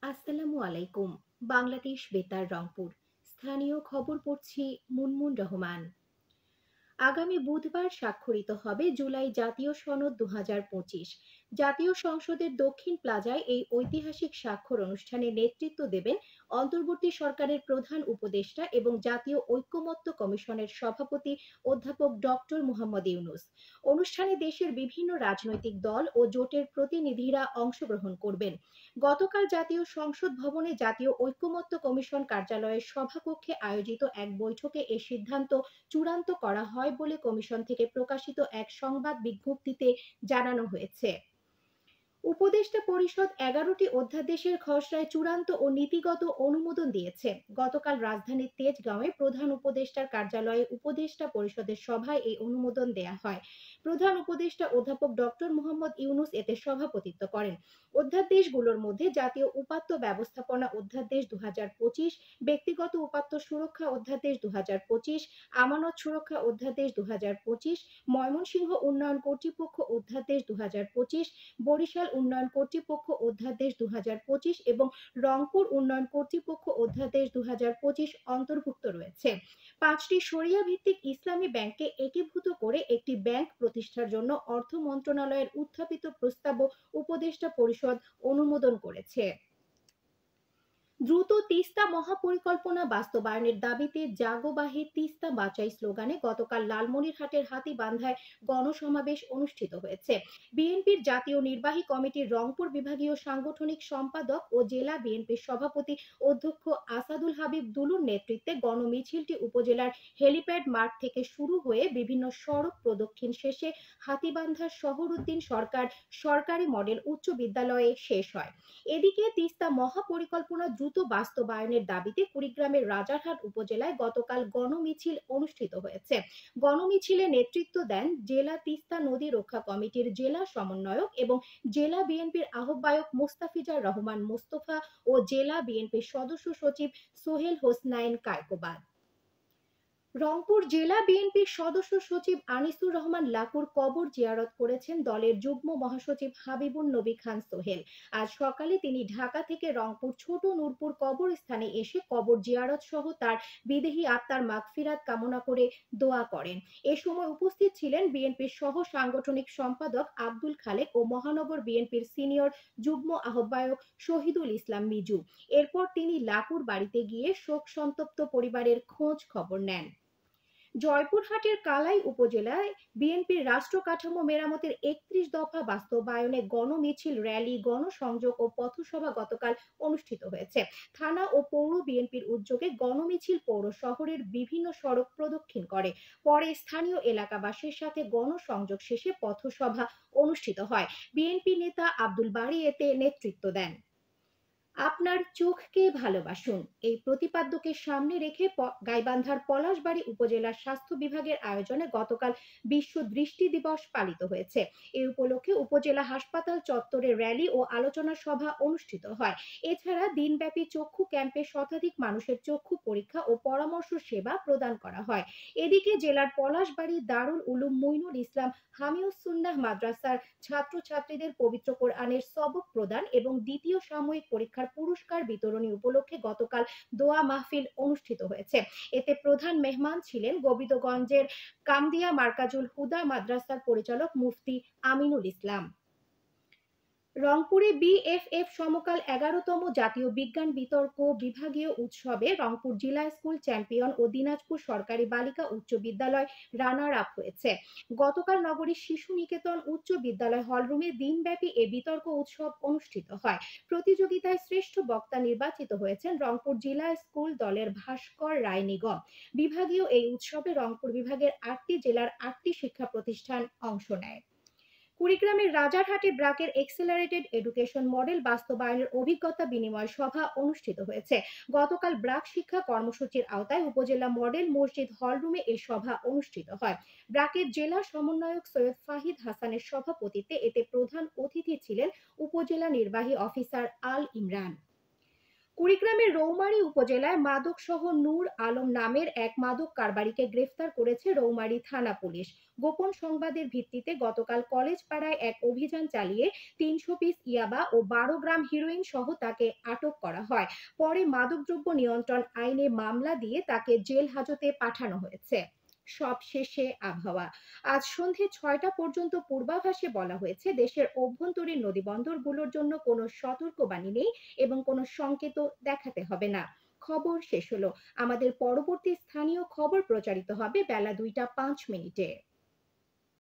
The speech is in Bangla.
আসসালামু আলাইকুম। বাংলাদেশ বেতার রংপুর। স্থানীয় খবর পড়ছি মুনমুন রহমান। আগামী বুধবার স্বাক্ষরিত হবে জুলাই জাতীয় সনদ ২০২৫। জাতীয় সংসদের দক্ষিণ প্লাজায় এই ঐতিহাসিক স্বাক্ষর অনুষ্ঠানে নেতৃত্ব দেবেন অন্তর্বর্তী সরকারের প্রধান উপদেষ্টা এবং জাতীয় ঐকমত্য কমিশনের সভাপতি অধ্যাপক ডক্টর মুহাম্মদ ইউনূস। অনুষ্ঠানে দেশের বিভিন্ন রাজনৈতিক দল ও জোটের প্রতিনিধিরা অংশগ্রহণ করবেন। গতকাল জাতীয় সংসদ ভবনে জাতীয় ঐকমত্য কমিশন কার্যালয়ের সভাকক্ষে আয়োজিত এক বৈঠকে এ সিদ্ধান্ত চূড়ান্ত করা হয় বলে কমিশন থেকে প্রকাশিত এক সংবাদ বিজ্ঞপ্তিতে জানানো হয়েছে। উপদেষ্টা পরিষদ ১১টি অধ্যাদেশের খসড়ায় চূড়ান্ত ও নীতিগত অনুমোদন দিয়েছে। গতকাল রাজধানীর তেজগাঁওয়ে প্রধান উপদেষ্টার কার্যালয়ে উপদেষ্টা পরিষদের সভায় এই অনুমোদন দেয়া হয়। প্রধান উপদেষ্টা অধ্যাপক ডক্টর মুহাম্মদ ইউনূস এতে সভাপতিত্ব করেন। অধ্যাদেশগুলোর মধ্যে জাতীয় উপাত্ত ব্যবস্থাপনা অধ্যাদেশ ২০২৫, ব্যক্তিগত উপাত্ত সুরক্ষা অধ্যাদেশ ২০২৫, আমানত সুরক্ষা অধ্যাদেশ ২০২৫, ময়মনসিংহ উন্নয়ন কর্তৃপক্ষ অধ্যাদেশ ২০২৫, বরিশাল উন্নয়ন কর্তৃপক্ষ অধ্যাদেশ ২০২৫ এবং রংপুর উন্নয়ন কর্তৃপক্ষ অধ্যাদেশ ২০২৫ অন্তর্ভুক্ত রয়েছে। ৫টি শরিয়া ভিত্তিক ইসলামী ব্যাংককে একীভূত করে একটি ব্যাংক প্রতিষ্ঠার জন্য অর্থ মন্ত্রণালয়ের উত্থাপিত প্রস্তাবও উপদেষ্টা পরিষদ অনুমোদন করেছে। দ্রুত তিস্তা মহাপরিকল্পনা বাস্তবায়নের দাবিতে জাগো বাহে তিস্তা বাঁচাই স্লোগানে গতকাল লালমনিরহাটের হাতীবান্ধায় গণসমাবেশ অনুষ্ঠিত হয়েছে। বিএনপির জাতীয় নির্বাহী কমিটির রংপুর বিভাগীয় সাংগঠনিক সম্পাদক ও জেলা বিএনপির সভাপতি অধ্যক্ষ আসাদুল হাবিব দুলুর নেতৃত্বে গণমিছিলটি উপজেলার হেলিপ্যাড মাঠ থেকে শুরু হয়ে বিভিন্ন সড়ক প্রদক্ষিণ শেষে হাতীবান্ধার শহরউদ্দিন সরকার সরকারি মডেল উচ্চ বিদ্যালয়ে শেষ হয়। এদিকে তিস্তা মহাপরিকল্পনা দ্রুত বাস্তবায়নের দাবিতে কুড়িগ্রামের রাজারহাট উপজেলায় গতকাল গণমিছিল অনুষ্ঠিত হয়েছে। গণমিছিলে নেতৃত্ব দেন জেলা তিস্তা নদী রক্ষা কমিটির জেলা সমন্বয়ক এবং জেলা বিএনপির আহ্বায়ক মোস্তাফিজার রহমান মোস্তফা ও জেলা বিএনপির সদস্য সচিব সোহেল হোসনাইন কায়কোবাদ। রংপুর জেলা বিএনপির সদস্য সচিব আনিসুর রহমান লাকুর কবর জিয়ারত করেছেন দলের যুগ্ম মহাসচিব হাবিবুন নবী খান সোহেল। আজ সকালে তিনি ঢাকা থেকে রংপুর ছোট নূরপুর কবরস্থানে এসে কবর জিয়ারত সহ তার বিদেহী আত্মার মাগফিরাত কামনা করে দোয়া করেন। এ সময় উপস্থিত ছিলেন বিএনপির সহ সাংগঠনিক সম্পাদক আব্দুল খালেক ও মহানগর বিএনপির সিনিয়র যুগ্ম আহ্বায়ক শহীদুল ইসলাম মিজু। এরপর তিনি লাকুর বাড়িতে গিয়ে শোক সন্তপ্ত পরিবারের খোঁজ খবর নেন। জয়পুরহাটের কালাই উপজেলায় বিএনপির রাষ্ট্র কাঠামো মেরামতের ৩১ দফা বাস্তবায়নে গণমিছিল, র্যালি, গণসংযোগ ও পথসভা গতকাল অনুষ্ঠিত হয়েছে। থানা ও পৌর বিএনপির উদ্যোগে গণমিছিল পৌর শহরের বিভিন্ন সড়ক প্রদক্ষিণ করে। পরে স্থানীয় এলাকাবাসীর সাথে গণসংযোগ শেষে পথসভা অনুষ্ঠিত হয়। বিএনপি নেতা আব্দুল বারী এতে নেতৃত্ব দেন। আপনার চোখকে ভালোবাসুন এই প্রতিপাদ্যকে সামনে রেখে গাইবান্ধার পলাশবাড়ী উপজেলার স্বাস্থ্য বিভাগের আয়োজনে গতকাল বিশ্ব দৃষ্টি দিবস পালিত হয়েছে। এ উপলক্ষে উপজেলা হাসপাতাল চত্বরে র্যালি ও আলোচনা সভা অনুষ্ঠিত হয়। এছাড়া দিনব্যাপী চক্ষু ক্যাম্পে শতাধিক মানুষের চক্ষু পরীক্ষা ও পরামর্শ সেবা প্রদান করা হয়। এদিকে জেলার পলাশবাড়ী দারুল উলুম মুইনুল ইসলাম হামিউস সুন্নাহ মাদ্রাসার ছাত্রছাত্রীদের পবিত্র কোরআনের সবক প্রদান এবং দ্বিতীয় সাময়িক পরীক্ষার পুরস্কার বিতরণী উপলক্ষে গতকাল দোয়া মাহফিল অনুষ্ঠিত হয়েছে। এতে প্রধান মেহমান ছিলেন গোবিন্দগঞ্জের কামদিয়া মার্কাজুল হুদা মাদ্রাসার পরিচালক মুফতি আমিনুল ইসলাম। রংপুরে বিএফএফ সমকাল ১১তম জাতীয় বিজ্ঞান বিতর্ক বিভাগীয় উৎসবে রংপুর জিলা স্কুল চ্যাম্পিয়ন ও দিনাজপুর সরকারি বালিকা উচ্চ বিদ্যালয় রানার আপ হয়েছে। গতকাল নগরীর শিশু নিকেতন উচ্চ বিদ্যালয় হলরুমে দিনব্যাপী এ বিতর্ক উৎসব অনুষ্ঠিত হয়। প্রতিযোগিতায় শ্রেষ্ঠ বক্তা নির্বাচিত হয়েছেন রংপুর জিলা স্কুল দলের ভাস্কর রায় নিগম। বিভাগীয় এই উৎসবে রংপুর বিভাগের ৮টি জেলার ৮টি শিক্ষা প্রতিষ্ঠান অংশ নেয়। কুড়িগ্রামের রাজারহাটে ব্র্যাকের এক্সেলারেটেড এডুকেশন মডেল বাস্তবায়নের অভিজ্ঞতা বিনিময় সভা অনুষ্ঠিত হয়েছে। গতকাল ব্র্যাক শিক্ষা কর্মসূচির আওতায় উপজেলা মডেল মসজিদ হলরুমে এ সভা অনুষ্ঠিত হয়। ব্র্যাকের জেলা সমন্বয়ক সৈয়দ ফাহিদ হাসানের সভাপতিত্বে এতে প্রধান অতিথি ছিলেন উপজেলা নির্বাহী অফিসার আল ইমরান। কুড়িগ্রামের রৌমারী উপজেলায় মাদকসহ নূর আলম নামের এক মাদক কারবারিকে গ্রেফতার করেছে রৌমারী থানা পুলিশ। গোপন সংবাদের ভিত্তিতে গতকাল কলেজ পাড়ায় এক অভিযান চালিয়ে ৩০০ পিস ইয়াবা ও ১২ গ্রাম হিরোইন সহ তাকে আটক করা হয়। পরে মাদকদ্রব্য নিয়ন্ত্রণ আইনে মামলা দিয়ে তাকে জেল হাজতে পাঠানো হয়েছে। সবশেষে আবহাওয়া। আজ সন্ধে ৬টা পর্যন্ত পূর্বাভাসে বলা হয়েছে দেশের অভ্যন্তরীণ নদীবন্দরগুলোর জন্য কোনো সতর্কবাণী নেই এবং কোনো সংকেতও দেখাতে হবে না। খবর শেষ হলো। আমাদের পরবর্তী স্থানীয় খবর প্রচারিত হবে বেলা ২টা ৫ মিনিটে।